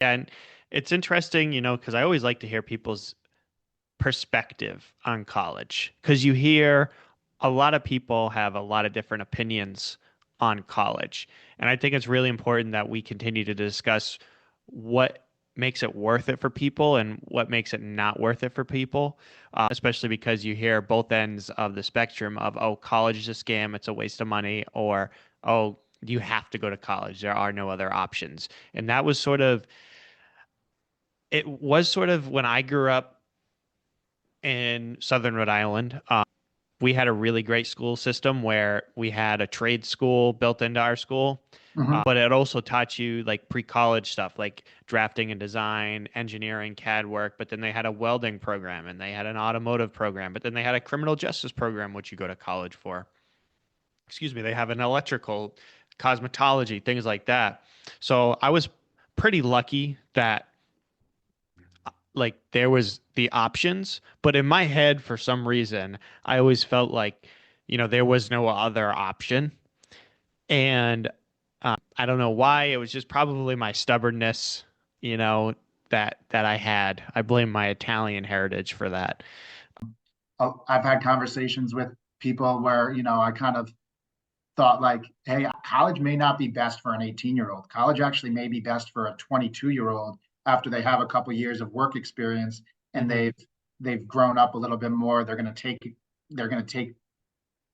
And it's interesting, because I always like to hear people's perspective on college because you hear a lot of people have a lot of different opinions on college. And I think it's really important that we continue to discuss what makes it worth it for people and what makes it not worth it for people, especially because you hear both ends of the spectrum of, oh, college is a scam, it's a waste of money, or, oh, you have to go to college, there are no other options. And that was sort of, it was sort of when I grew up in Southern Rhode Island. We had a really great school system where we had a trade school built into our school, Hmm. but it also taught you like pre-college stuff like drafting and design, engineering, CAD work. But then they had a welding program and they had an automotive program, but then they had a criminal justice program, which you go to college for. Excuse me, they have an electrical, cosmetology, things like that. So I was pretty lucky that like there was the options, but in my head, for some reason, I always felt like, there was no other option. And I don't know why. It was just probably my stubbornness, you know, that I had. I blame my Italian heritage for that. I've had conversations with people where, I kind of thought like, hey, college may not be best for an 18-year-old. College actually may be best for a 22-year-old after they have a couple years of work experience and Hmm. they've grown up a little bit more. They're going to take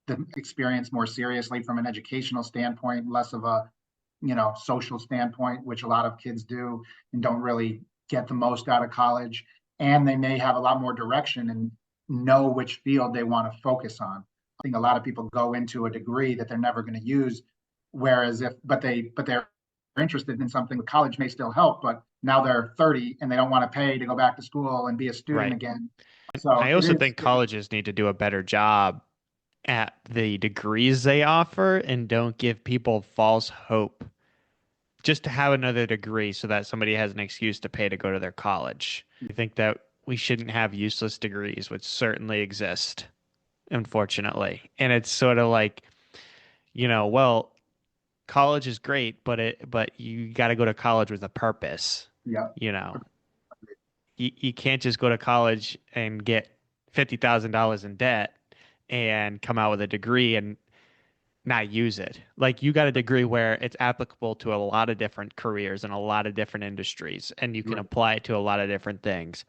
the experience more seriously from an educational standpoint, less of a, social standpoint, which a lot of kids do and don't really get the most out of college. And they may have a lot more direction and know which field they want to focus on. I think a lot of people go into a degree that they're never going to use, whereas they're interested in something. College may still help, but now they're 30 and they don't want to pay to go back to school and be a student Right. again. So I it also is. think colleges need to do a better job at the degrees they offer and don't give people false hope just to have another degree so that somebody has an excuse to pay to go to their college. I think that we shouldn't have useless degrees, which certainly exist, unfortunately. And it's sort of like, well, college is great, but you got to go to college with a purpose, Yeah. you know. You can't just go to college and get $50,000 in debt and come out with a degree and not use it. Like you got a degree where it's applicable to a lot of different careers and a lot of different industries, and you can Right. apply it to a lot of different things.